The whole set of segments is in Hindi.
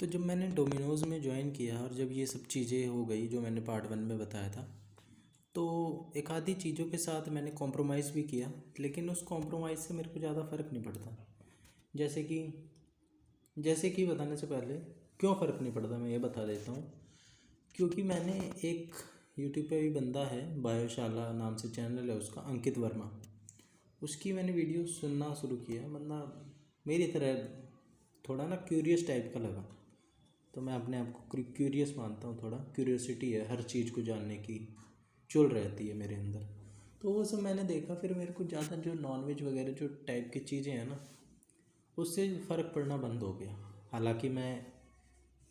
तो जब मैंने डोमिनोज़ में ज्वाइन किया और जब ये सब चीज़ें हो गई जो मैंने पार्ट 1 में बताया था, तो एक आधी चीज़ों के साथ मैंने कॉम्प्रोमाइज़ भी किया, लेकिन उस कॉम्प्रोमाइज़ से मेरे को ज़्यादा फ़र्क नहीं पड़ता। जैसे कि जैसे कि बताने से पहले क्यों फ़र्क नहीं पड़ता मैं ये बता देता हूँ। क्योंकि मैंने एक यूट्यूब पे भी बंदा है, बायोशाला नाम से चैनल है उसका, अंकित वर्मा। उसकी मैंने वीडियो सुनना शुरू किया। बंदा मेरी तरह थोड़ा ना क्यूरियस टाइप का लगा, तो मैं अपने आप को क्यूरियस मानता हूँ। थोड़ा क्यूरियोसिटी है, हर चीज़ को जानने की चुल रहती है मेरे अंदर। तो वो सब मैंने देखा, फिर मेरे को ज़्यादा जो नॉनवेज वगैरह जो टाइप की चीज़ें हैं ना, उससे फ़र्क पड़ना बंद हो गया। हालांकि मैं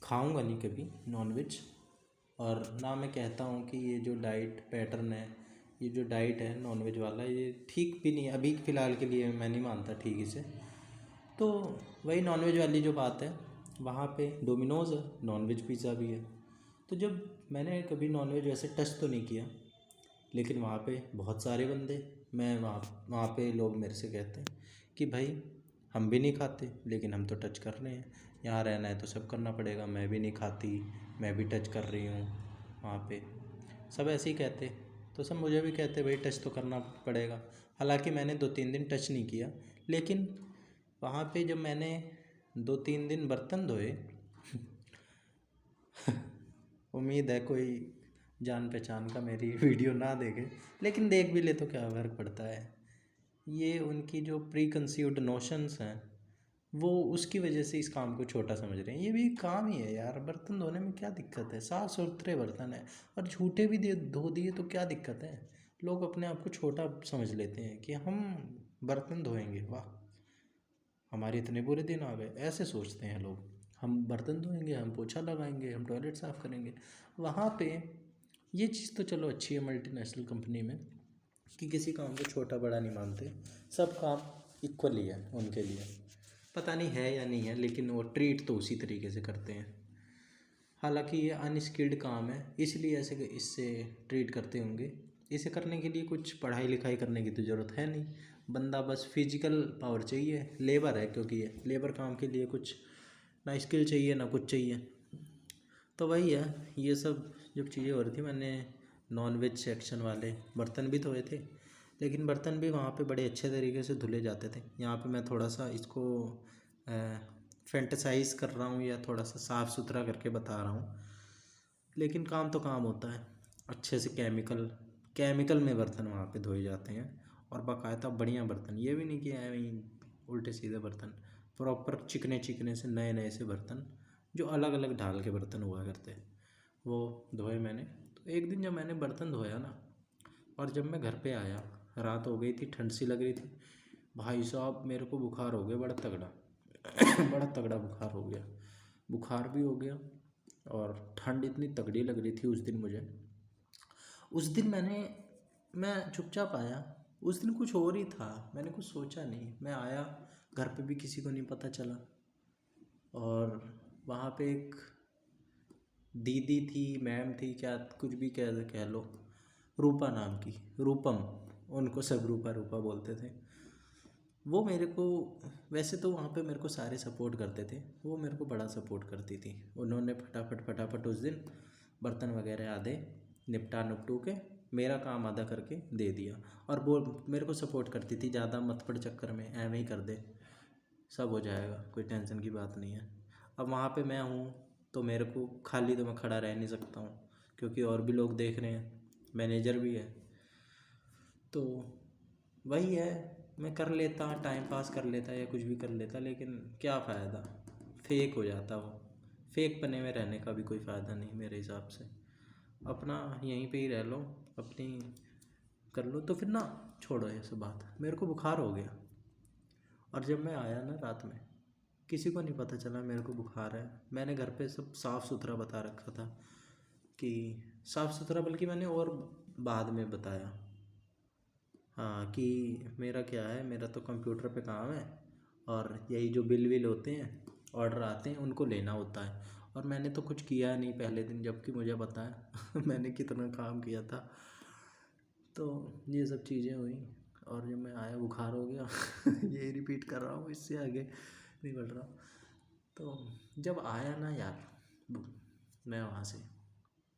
खाऊंगा नहीं कभी नॉनवेज, और ना मैं कहता हूँ कि ये जो डाइट पैटर्न है, ये जो डाइट है नॉनवेज वाला, ये ठीक भी नहीं है। अभी फ़िलहाल के लिए मैं नहीं मानता ठीक इसे। तो वही नॉनवेज वाली जो बात है, वहाँ पे डोमिनोज़ है, नॉनवेज पिज़्ज़ा भी है। तो जब मैंने कभी नॉनवेज वैसे टच तो नहीं किया, लेकिन वहाँ पे बहुत सारे बंदे, मैं वहाँ वहाँ पे लोग मेरे से कहते हैं कि भाई हम भी नहीं खाते लेकिन हम तो टच कर रहे हैं, यहाँ रहना है तो सब करना पड़ेगा। मैं भी नहीं खाती, मैं भी टच कर रही हूँ। वहाँ पे सब ऐसे ही कहते, तो सब मुझे भी कहते भाई टच तो करना पड़ेगा। हालांकि मैंने 2-3 दिन टच नहीं किया, लेकिन वहाँ पे जब मैंने 2-3 दिन बर्तन धोए उम्मीद है कोई जान पहचान का मेरी वीडियो ना देखे, लेकिन देख भी ले तो क्या फ़र्क पड़ता है। ये उनकी जो प्री कंसीव्ड नोशंस हैं, वो उसकी वजह से इस काम को छोटा समझ रहे हैं। ये भी काम ही है यार, बर्तन धोने में क्या दिक्कत है, साफ़ सुथरे बर्तन है। और झूठे भी दे धो दिए तो क्या दिक्कत है। लोग अपने आप को छोटा समझ लेते हैं कि हम बर्तन धोएंगे, वाह हमारे इतने बुरे दिन आ गए, ऐसे सोचते हैं लोग। हम बर्तन धोएंगे, हम पोछा लगाएंगे, हम टॉयलेट साफ़ करेंगे। वहाँ पे ये चीज़ तो चलो अच्छी है मल्टीनेशनल कंपनी में, कि किसी काम को छोटा बड़ा नहीं मानते, सब काम इक्वली है उनके लिए। पता नहीं है या नहीं है, लेकिन वो ट्रीट तो उसी तरीके से करते हैं। हालांकि ये अनस्किल्ड काम है, इसलिए ऐसे इससे ट्रीट करते होंगे। इसे करने के लिए कुछ पढ़ाई लिखाई करने की तो ज़रूरत है नहीं, बंदा बस फिजिकल पावर चाहिए, लेबर है, क्योंकि ये लेबर काम के लिए कुछ ना स्किल चाहिए ना कुछ चाहिए। तो वही है, ये सब जब चीज़ें हो रही थी, मैंने नॉन वेज सेक्शन वाले बर्तन भी धोए थे, लेकिन बर्तन भी वहाँ पे बड़े अच्छे तरीके से धुले जाते थे। यहाँ पे मैं थोड़ा सा इसको फैंटेसाइज कर रहा हूँ या थोड़ा सा साफ़ सुथरा करके बता रहा हूँ, लेकिन काम तो काम होता है। अच्छे से केमिकल केमिकल में बर्तन वहाँ पे धोए जाते हैं, और बाकायदा बढ़िया बर्तन। ये भी नहीं कि वहीं उल्टे सीधे बर्तन, प्रॉपर चिकने चिकने से नए नए से बर्तन, जो अलग अलग ढाल के बर्तन हुआ करते हैं, वो धोए मैंने। तो एक दिन जब मैंने बर्तन धोया ना, और जब मैं घर पे आया, रात हो गई थी, ठंड सी लग रही थी। भाई साहब मेरे को बुखार हो गया बड़ा तगड़ा बड़ा तगड़ा बुखार हो गया। बुखार भी हो गया, और ठंड इतनी तगड़ी लग रही थी उस दिन मुझे। उस दिन मैं चुपचाप आया। उस दिन कुछ और ही था, मैंने कुछ सोचा नहीं, मैं आया, घर पे भी किसी को नहीं पता चला। और वहाँ पे एक दीदी थी, मैम थी, क्या कुछ भी कह लो, रूपा नाम की, रूपम, उनको सब रूपा रूपा बोलते थे। वो मेरे को, वैसे तो वहाँ पे मेरे को सारे सपोर्ट करते थे, वो मेरे को बड़ा सपोर्ट करती थी। उन्होंने फटाफट फटाफट उस दिन बर्तन वगैरह आधे निपटा निपटू के मेरा काम आधा करके दे दिया। और वो मेरे को सपोर्ट करती थी, ज़्यादा मत पड़ चक्कर में, ऐਵੇਂ ही कर दे, सब हो जाएगा, कोई टेंशन की बात नहीं है। अब वहाँ पे मैं हूँ, तो मेरे को खाली तो मैं खड़ा रह नहीं सकता हूँ, क्योंकि और भी लोग देख रहे हैं, मैनेजर भी है। तो वही है, मैं कर लेता, टाइम पास कर लेता या कुछ भी कर लेता, लेकिन क्या फ़ायदा, फेक हो जाता वो। फेक बने में रहने का भी कोई फ़ायदा नहीं मेरे हिसाब से। अपना यहीं पे ही रह लो, अपनी कर लो। तो फिर ना छोड़ो ये सब बात, मेरे को बुखार हो गया। और जब मैं आया ना रात में, किसी को नहीं पता चला मेरे को बुखार है। मैंने घर पे सब साफ़ सुथरा बता रखा था, कि साफ़ सुथरा, बल्कि मैंने और बाद में बताया, हाँ, कि मेरा क्या है, मेरा तो कंप्यूटर पे काम है, और यही जो बिल विल होते हैं, ऑर्डर आते हैं, उनको लेना होता है। और मैंने तो कुछ किया नहीं पहले दिन, जबकि मुझे पता है मैंने कितना काम किया था। तो ये सब चीज़ें हुई, और जब मैं आया बुखार हो गया यही रिपीट कर रहा हूँ, इससे आगे नहीं बढ़ रहा। तो जब आया ना यार, मैं वहाँ से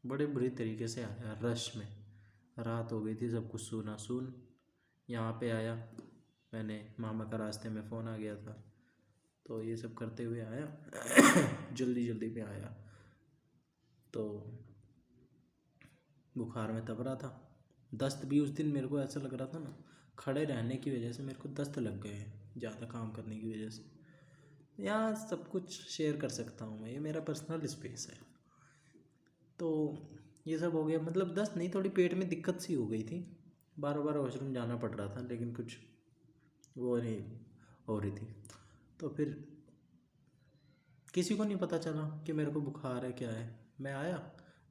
बड़े बुरी तरीके से आया, रश में। रात हो गई थी, सब कुछ सुना सुन। यहाँ पे आया, मैंने मामा का रास्ते में फ़ोन आ गया था, तो ये सब करते हुए आया। जल्दी जल्दी में आया, तो बुखार में तब रहा था। दस्त भी उस दिन मेरे को ऐसा लग रहा था ना, खड़े रहने की वजह से मेरे को दस्त लग गए हैं, ज़्यादा काम करने की वजह से। यहाँ सब कुछ शेयर कर सकता हूँ मैं, ये मेरा पर्सनल स्पेस है। तो ये सब हो गया, मतलब दस्त नहीं, थोड़ी पेट में दिक्कत सी हो गई थी, बार बार वॉशरूम जाना पड़ रहा था, लेकिन कुछ वो नहीं हो रही थी। तो फिर किसी को नहीं पता चला कि मेरे को बुखार है क्या है। मैं आया,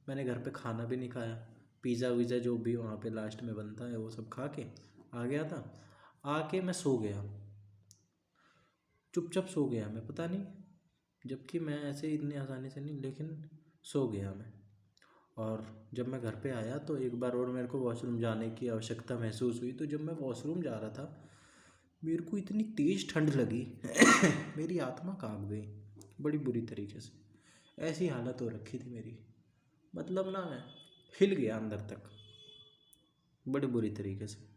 मैंने घर पे खाना भी नहीं खाया, पिज़्ज़ा वीज़ा जो भी वहाँ पे लास्ट में बनता है वो सब खा के आ गया था। आके मैं सो गया, चुपचाप सो गया मैं, पता नहीं, जबकि मैं ऐसे इतनी आसानी से नहीं, लेकिन सो गया मैं। और जब मैं घर पे आया तो एक बार और मेरे को वॉशरूम जाने की आवश्यकता महसूस हुई। तो जब मैं वॉशरूम जा रहा था, मेरे को इतनी तेज़ ठंड लगी, मेरी आत्मा काँप गई बड़ी बुरी तरीके से। ऐसी हालत हो रखी थी मेरी, मतलब ना मैं हिल गया अंदर तक बड़ी बुरी तरीके से।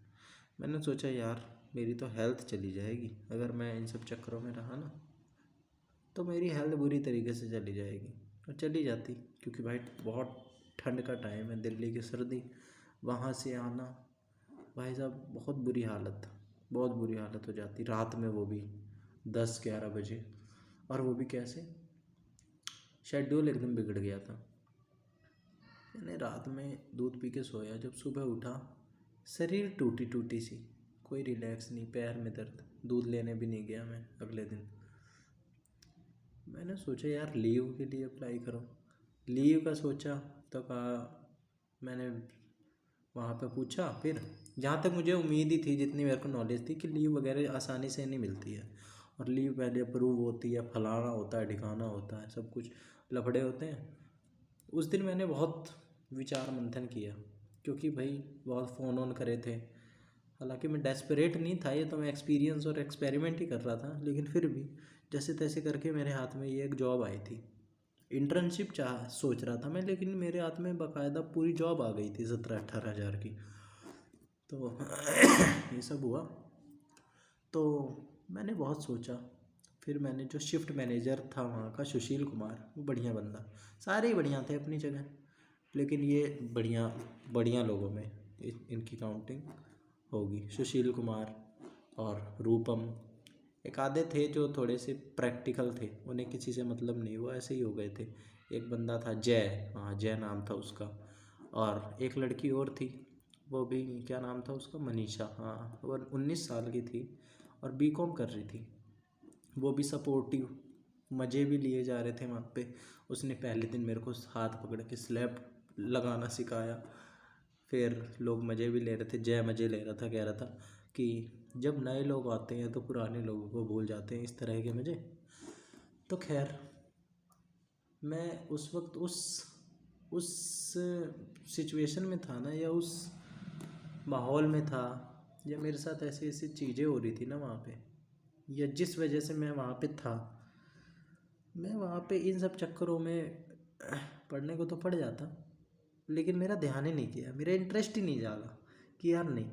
मैंने सोचा यार, मेरी तो हेल्थ चली जाएगी अगर मैं इन सब चक्करों में रहा ना, तो मेरी हेल्थ बुरी तरीके से चली जाएगी। और चली जाती, क्योंकि भाई बहुत ठंड का टाइम है, दिल्ली की सर्दी, वहाँ से आना, भाई साहब बहुत बुरी हालत, बहुत बुरी हालत हो जाती रात में, वो भी 10-11 बजे। और वो भी कैसे, शेड्यूल एकदम बिगड़ गया था। मैंने रात में दूध पी के सोया, जब सुबह उठा शरीर टूटी टूटी सी, कोई रिलैक्स नहीं, पैर में दर्द, दूध लेने भी नहीं गया मैं अगले दिन। मैंने सोचा यार लीव के लिए अप्लाई करो, लीव का सोचा तो कहा, मैंने वहाँ पे पूछा, फिर जहाँ तक मुझे उम्मीद ही थी, जितनी मेरे को नॉलेज थी, कि लीव वगैरह आसानी से नहीं मिलती है, और लीव पहले अप्रूव होती है, फलाना होता है, ढिकाना होता है, सब कुछ लफड़े होते हैं। उस दिन मैंने बहुत विचार मंथन किया, क्योंकि भाई बहुत फ़ोन ऑन करे थे। हालांकि मैं डेस्परेट नहीं था, ये तो मैं एक्सपीरियंस और एक्सपेरिमेंट ही कर रहा था, लेकिन फिर भी जैसे तैसे करके मेरे हाथ में ये एक जॉब आई थी। इंटर्नशिप चाह सोच रहा था मैं, लेकिन मेरे हाथ में बाकायदा पूरी जॉब आ गई थी 17-18 हज़ार की। तो ये सब हुआ, तो मैंने बहुत सोचा। फिर मैंने जो शिफ्ट मैनेजर था वहाँ का, सुशील कुमार, वो बढ़िया बंदा, सारे ही बढ़िया थे अपनी जगह, लेकिन ये बढ़िया बढ़िया लोगों में इनकी काउंटिंग होगी। सुशील कुमार और रूपम, एक आधे थे जो थोड़े से प्रैक्टिकल थे, उन्हें किसी से मतलब नहीं, वो ऐसे ही हो गए थे। एक बंदा था जय, हाँ जय नाम था उसका, और एक लड़की और थी, वो भी क्या नाम था उसका, मनीषा, हाँ, वो 19 साल की थी और बीकॉम कर रही थी। वो भी सपोर्टिव, मज़े भी लिए जा रहे थे वहाँ पे। उसने पहले दिन मेरे को हाथ पकड़ के स्लैब लगाना सिखाया, फिर लोग मज़े भी ले रहे थे, जय मज़े ले रहा था, कह रहा था कि जब नए लोग आते हैं तो पुराने लोगों को भूल जाते हैं, इस तरह के मज़े। तो खैर, मैं उस वक्त उस सिचुएशन में था ना, या उस माहौल में था, या मेरे साथ ऐसी ऐसी चीज़ें हो रही थी ना वहाँ पे, या जिस वजह से मैं वहाँ पे था, मैं वहाँ पे इन सब चक्करों में पढ़ने को तो पड़ जाता, लेकिन मेरा ध्यान ही नहीं किया, मेरा इंटरेस्ट ही नहीं जागा कि यार नहीं,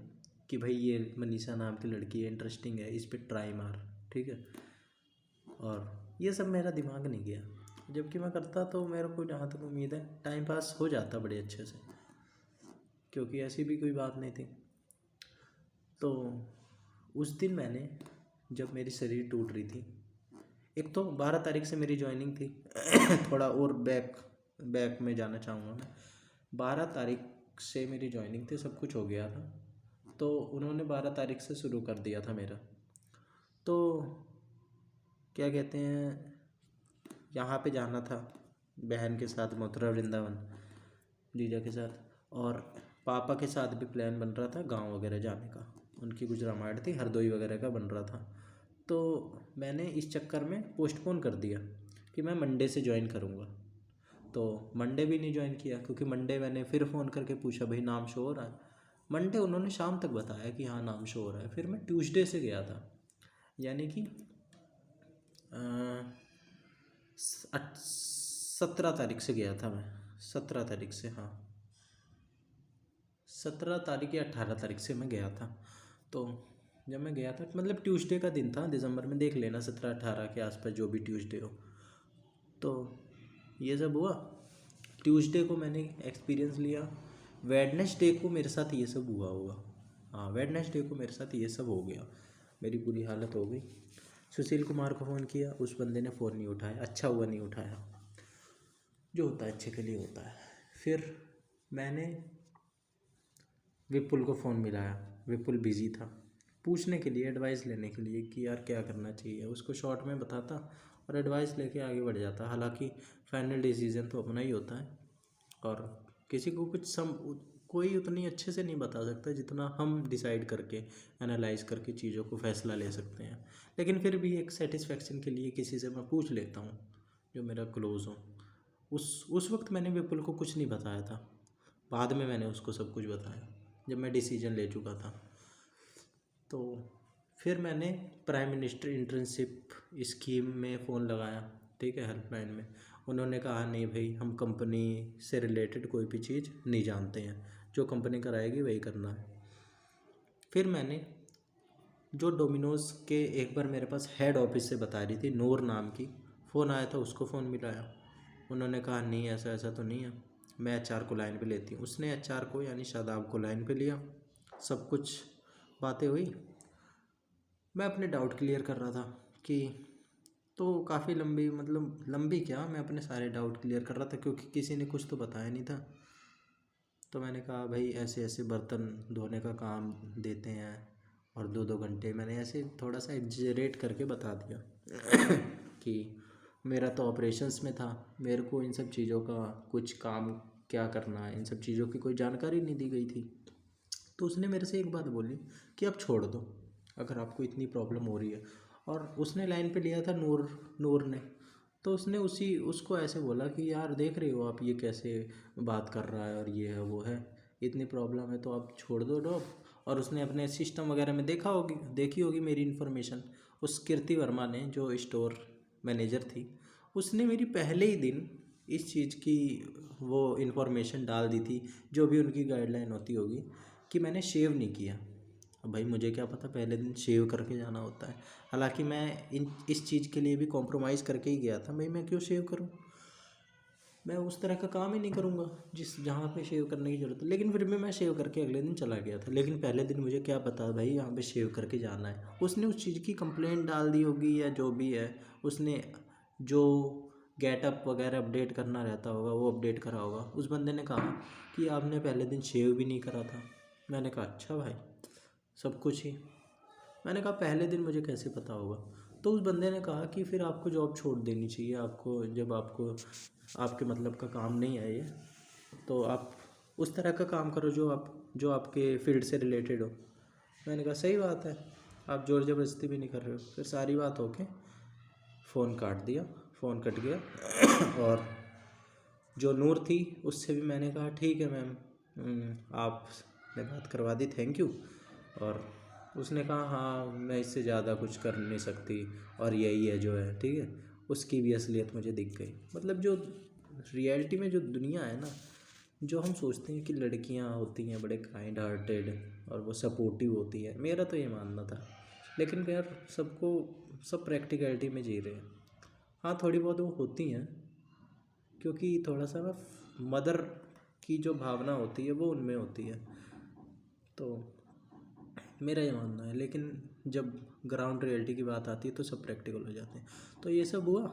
कि भाई ये मनीषा नाम की लड़की है, इंटरेस्टिंग है, इस पर ट्राई मार, ठीक है। और ये सब मेरा दिमाग नहीं गया, जबकि मैं करता तो मेरे को जहाँ तक उम्मीद है टाइम पास हो जाता बड़े अच्छे से, क्योंकि ऐसी भी कोई बात नहीं थी। तो उस दिन मैंने, जब मेरी शरीर टूट रही थी, एक तो 12 तारीख से मेरी ज्वाइनिंग थी। थोड़ा और बैक में जाना चाहूँगा मैं। 12 तारीख से मेरी ज्वाइनिंग थी, सब कुछ हो गया था, तो उन्होंने 12 तारीख से शुरू कर दिया था मेरा। तो क्या कहते हैं, यहाँ पे जाना था बहन के साथ, मथुरा वृंदावन, जीजा के साथ, और पापा के साथ भी प्लान बन रहा था गांव वगैरह जाने का, उनकी कुछ रामायण थी, हरदोई वगैरह का बन रहा था। तो मैंने इस चक्कर में पोस्टपोन कर दिया कि मैं मंडे से ज्वाइन करूँगा। तो मंडे भी नहीं ज्वाइन किया, क्योंकि मंडे मैंने फिर फ़ोन करके पूछा, भाई नाम शो हो रहा है? मंडे उन्होंने शाम तक बताया कि हाँ नाम शो हो रहा है। फिर मैं ट्यूसडे से गया था, यानी कि 17 तारीख से गया था मैं, 17 तारीख से, हाँ 17 तारीख या 18 तारीख से मैं गया था। तो जब मैं गया था मतलब ट्यूसडे का दिन था दिसंबर में, देख लेना 17-18 के आसपास जो भी ट्यूसडे हो। तो ये सब हुआ, ट्यूसडे को मैंने एक्सपीरियंस लिया, वेडनेसडे को मेरे साथ ये सब हुआ होगा। हाँ वेडनेसडे को मेरे साथ ये सब हो गया, मेरी बुरी हालत हो गई। सुशील कुमार को फ़ोन किया, उस बंदे ने फ़ोन नहीं उठाया, अच्छा हुआ नहीं उठाया, जो होता है अच्छे के लिए होता है। फिर मैंने विपुल को फ़ोन मिलाया, विपुल बिज़ी था, पूछने के लिए, एडवाइस लेने के लिए कि यार क्या करना चाहिए। उसको शॉर्ट में बताता और एडवाइस लेके आगे बढ़ जाता। हालांकि फाइनल डिसीजन तो अपना ही होता है और किसी को कोई उतनी अच्छे से नहीं बता सकता जितना हम डिसाइड करके, एनालाइज करके चीज़ों को फैसला ले सकते हैं। लेकिन फिर भी एक सेटिस्फेक्शन के लिए किसी से मैं पूछ लेता हूँ जो मेरा क्लोज़ हो। उस वक्त मैंने विपुल को कुछ नहीं बताया था, बाद में मैंने उसको सब कुछ बताया जब मैं डिसीजन ले चुका था। तो फिर मैंने प्राइम मिनिस्टर इंटर्नशिप स्कीम में फ़ोन लगाया, ठीक है, हेल्पलाइन में। उन्होंने कहा नहीं भाई, हम कंपनी से रिलेटेड कोई भी चीज़ नहीं जानते हैं, जो कंपनी कराएगी वही करना है। फिर मैंने जो डोमिनोज़ के, एक बार मेरे पास हेड ऑफिस से बता रही थी नूर नाम की, फ़ोन आया था, उसको फ़ोन मिलाया। उन्होंने कहा नहीं ऐसा ऐसा तो नहीं है, मैं HR को लाइन पे लेती हूँ। उसने HR को यानी शादाब को लाइन पे लिया, सब कुछ बातें हुई, मैं अपने डाउट क्लियर कर रहा था कि, तो काफ़ी लंबी, मतलब लंबी क्या, मैं अपने सारे डाउट क्लियर कर रहा था क्योंकि किसी ने कुछ तो बताया नहीं था। तो मैंने कहा भाई ऐसे ऐसे बर्तन धोने का काम देते हैं और 2-2 घंटे, मैंने ऐसे थोड़ा सा एग्जरेट करके बता दिया कि मेरा तो ऑपरेशंस में था, मेरे को इन सब चीज़ों का कुछ काम क्या करना है, इन सब चीज़ों की कोई जानकारी नहीं दी गई थी। तो उसने मेरे से एक बात बोली कि आप छोड़ दो अगर आपको इतनी प्रॉब्लम हो रही है। और उसने लाइन पे लिया था नूर ने, तो उसने उसको ऐसे बोला कि यार देख रहे हो आप ये कैसे बात कर रहा है और ये है वो है, इतनी प्रॉब्लम है तो आप छोड़ दो जॉब। और उसने अपने सिस्टम वगैरह में देखी होगी मेरी इन्फॉर्मेशन। उस कीर्ति वर्मा ने, जो स्टोर मैनेजर थी, उसने मेरी पहले ही दिन इस चीज़ की वो इन्फॉर्मेशन डाल दी थी, जो भी उनकी गाइडलाइन होती होगी, कि मैंने शेव नहीं किया। अब भाई मुझे क्या पता पहले दिन शेव करके जाना होता है। हालांकि मैं इस चीज़ के लिए भी कॉम्प्रोमाइज़ करके ही गया था, भाई मैं क्यों शेव करूं, मैं उस तरह का काम ही नहीं करूंगा जहाँ पे शेव करने की ज़रूरत है। लेकिन फिर भी मैं शेव करके अगले दिन चला गया था। लेकिन पहले दिन मुझे क्या पता भाई यहाँ पे शेव करके जाना है। उसने उस चीज़ की कंप्लेंट डाल दी होगी या जो भी है, उसने जो गेटअप वगैरह अपडेट करना रहता होगा वो अपडेट करा होगा। उस बंदे ने कहा कि आपने पहले दिन शेव भी नहीं करा था। मैंने कहा अच्छा भाई, सब कुछ ही। मैंने कहा पहले दिन मुझे कैसे पता होगा। तो उस बंदे ने कहा कि फिर आपको जॉब छोड़ देनी चाहिए, आपको जब आपको आपके मतलब का काम नहीं है ये, तो आप उस तरह का काम करो जो आपके फील्ड से रिलेटेड हो। मैंने कहा सही बात है, आप ज़ोर ज़बरदस्ती भी नहीं कर रहे हो। फिर सारी बात होके फ़ोन काट दिया, फ़ोन कट गया। और जो नूर थी उससे भी मैंने कहा ठीक है मैम, आपने बात करवा दी, थैंक यू। और उसने कहा हाँ मैं इससे ज़्यादा कुछ कर नहीं सकती और यही है जो है, ठीक है। उसकी भी असलियत मुझे दिख गई। मतलब जो रियलिटी में जो दुनिया है ना, जो हम सोचते हैं कि लड़कियां होती हैं बड़े काइंड हार्टेड और वो सपोर्टिव होती है, मेरा तो ये मानना था। लेकिन यार सब प्रैक्टिकलिटी में जी रहे हैं। हाँ थोड़ी बहुत वो होती हैं, क्योंकि थोड़ा सा ना मदर की जो भावना होती है वो उनमें होती है, तो मेरा ये मानना है। लेकिन जब ग्राउंड रियलिटी की बात आती है तो सब प्रैक्टिकल हो जाते हैं। तो ये सब हुआ,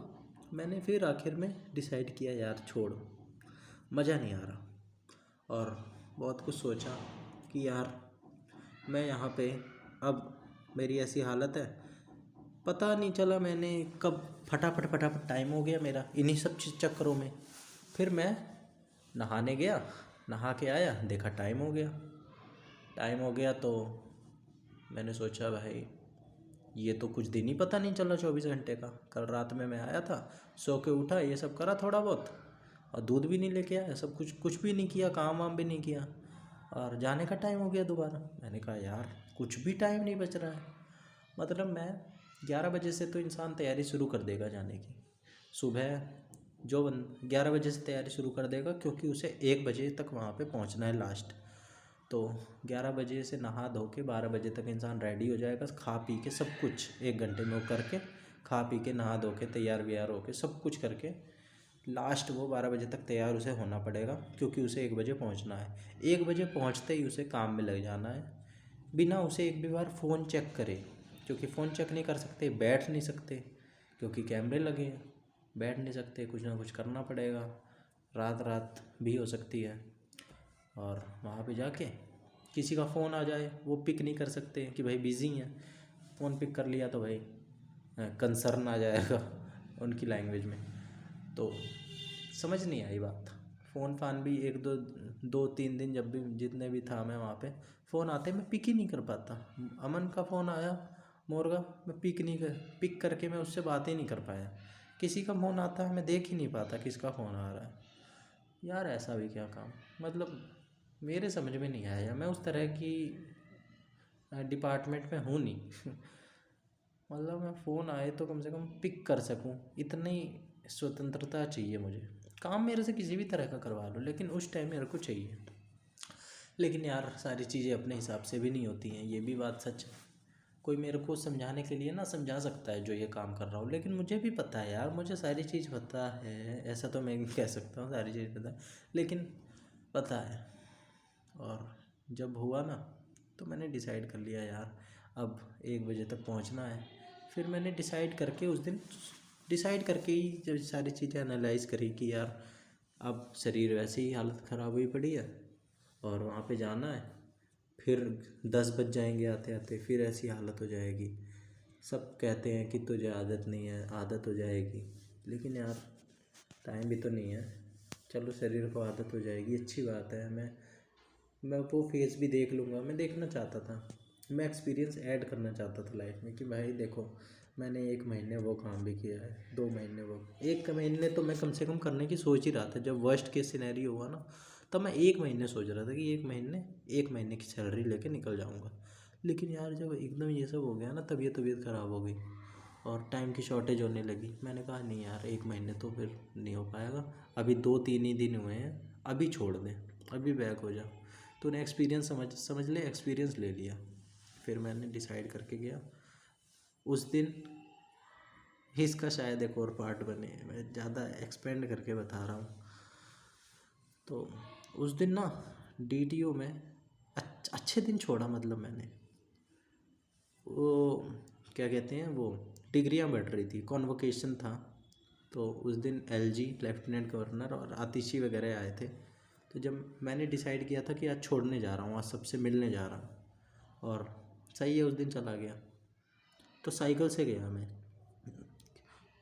मैंने फिर आखिर में डिसाइड किया यार छोड़, मज़ा नहीं आ रहा। और बहुत कुछ सोचा कि यार मैं यहाँ पे, अब मेरी ऐसी हालत है, पता नहीं चला मैंने कब फटाफट टाइम हो गया मेरा इन्हीं सब चक्करों में। फिर मैं नहाने गया, नहा के आया, देखा टाइम हो गया। तो मैंने सोचा भाई ये तो कुछ दिन ही पता नहीं चला 24 घंटे का। कल रात में मैं आया था, सो के उठा, ये सब करा थोड़ा बहुत, और दूध भी नहीं लेके आया, सब कुछ भी नहीं किया, काम वाम भी नहीं किया, और जाने का टाइम हो गया दोबारा। मैंने कहा यार कुछ भी टाइम नहीं बच रहा है। मतलब मैं 11 बजे से तो इंसान तैयारी शुरू कर देगा जाने की, सुबह जो 11 बजे से तैयारी शुरू कर देगा, क्योंकि उसे 1 बजे तक वहाँ पे पहुँचना है लास्ट। तो 11 बजे से नहा धो के 12 बजे तक इंसान रेडी हो जाएगा, खा पी के सब कुछ 1 घंटे में वो करके, खा पी के नहा धो के तैयार व्यार होके सब कुछ करके लास्ट वो 12 बजे तक तैयार उसे होना पड़ेगा, क्योंकि उसे 1 बजे पहुंचना है। 1 बजे पहुंचते ही उसे काम में लग जाना है, बिना उसे एक भी बार फ़ोन चेक करे, क्योंकि फ़ोन चेक नहीं कर सकते, बैठ नहीं सकते, क्योंकि कैमरे लगे हैं, बैठ नहीं सकते, कुछ ना कुछ करना पड़ेगा। रात रात भी हो सकती है, और वहाँ पे जाके किसी का फ़ोन आ जाए वो पिक नहीं कर सकते कि भाई बिज़ी हैं, फ़ोन पिक कर लिया तो भाई कंसर्न आ जाएगा उनकी लैंग्वेज में। तो समझ नहीं आई बात। फ़ोन फान भी 1 2 3 दिन जब भी जितने भी था मैं वहाँ पे, फ़ोन आते मैं पिक ही नहीं कर पाता। अमन का फ़ोन आया मोर का, मैं पिक करके मैं उससे बात ही नहीं कर पाया। किसी का फ़ोन आता है मैं देख ही नहीं पाता किसका फ़ोन आ रहा है। यार ऐसा भी क्या काम, मतलब मेरे समझ में नहीं आया। मैं उस तरह की डिपार्टमेंट में हूँ नहीं मतलब मैं फ़ोन आए तो कम से कम पिक कर सकूँ, इतनी स्वतंत्रता चाहिए मुझे। काम मेरे से किसी भी तरह का करवा लो, लेकिन उस टाइम मेरे को चाहिए। लेकिन यार सारी चीज़ें अपने हिसाब से भी नहीं होती हैं, ये भी बात सच है। कोई मेरे को समझाने के लिए ना समझा सकता है जो ये काम कर रहा हूँ, लेकिन मुझे भी पता है यार, मुझे सारी चीज़ पता है, ऐसा तो मैं कह सकता हूँ सारी चीज़ पता है, लेकिन पता है। और जब हुआ ना तो मैंने डिसाइड कर लिया यार अब 1 बजे तक पहुँचना है। फिर मैंने डिसाइड करके उस दिन डिसाइड करके ही जब सारी चीज़ें एनालाइज करी कि यार अब शरीर वैसे ही हालत ख़राब हुई पड़ी है और वहाँ पे जाना है, फिर 10 बज जाएंगे आते आते, फिर ऐसी हालत हो जाएगी। सब कहते हैं कि तुझे आदत नहीं है, आदत हो जाएगी, लेकिन यार टाइम भी तो नहीं है। चलो शरीर को आदत हो जाएगी, अच्छी बात है। मैं वो फेज़ भी देख लूँगा, मैं देखना चाहता था, मैं एक्सपीरियंस ऐड करना चाहता था लाइफ में कि भाई देखो मैंने 1 महीने वो काम भी किया है, 2 महीने वो, 1 महीने तो मैं कम से कम करने की सोच ही रहा था। जब वर्स्ट केस सिनेरियो हुआ ना, तब मैं 1 महीने सोच रहा था कि 1 महीने की सैलरी लेके निकल जाऊँगा। लेकिन यार जब एकदम ये सब हो गया ना, तब ये तबीयत ख़राब हो गई और टाइम की शॉर्टेज होने लगी। मैंने कहा नहीं यार 1 महीने तो फिर नहीं हो पाएगा, अभी 2 3 ही दिन हुए हैं, अभी छोड़ दें, अभी बैक हो जा। तूने एक्सपीरियंस समझ ले, एक्सपीरियंस ले लिया। फिर मैंने डिसाइड करके गया उस दिन। इसका शायद एक और पार्ट बने, मैं ज़्यादा एक्सपेंड करके बता रहा हूँ। तो उस दिन ना डीटीओ में अच्छे दिन छोड़ा, मतलब मैंने वो क्या कहते हैं, वो डिग्रियां बढ़ रही थी, कॉन्वोकेशन था। तो उस दिन एलजी लेफ्टिनेंट गवर्नर और आतिशी वगैरह आए थे। तो जब मैंने डिसाइड किया था कि आज छोड़ने जा रहा हूँ, आज सबसे मिलने जा रहा हूँ, और सही है उस दिन चला गया। तो साइकिल से गया मैं।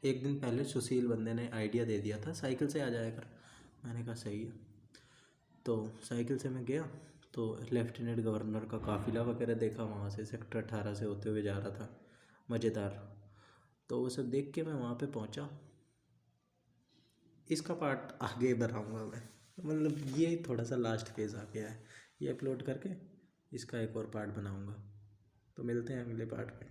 एक दिन पहले सुशील बंदे ने आइडिया दे दिया था साइकिल से आ जाया कर, मैंने कहा सही है। तो साइकिल से मैं गया, तो लेफ्टिनेंट गवर्नर का काफ़िला वगैरह देखा, वहाँ से सेक्टर 18 से होते हुए जा रहा था, मज़ेदार। तो वो सब देख के मैं वहाँ पे पहुँचा। इसका पार्ट आगे बनाऊँगा मैं, मतलब ये थोड़ा सा लास्ट फेज़ आ गया है, ये अपलोड करके इसका एक और पार्ट बनाऊँगा। तो मिलते हैं अगले पार्ट में।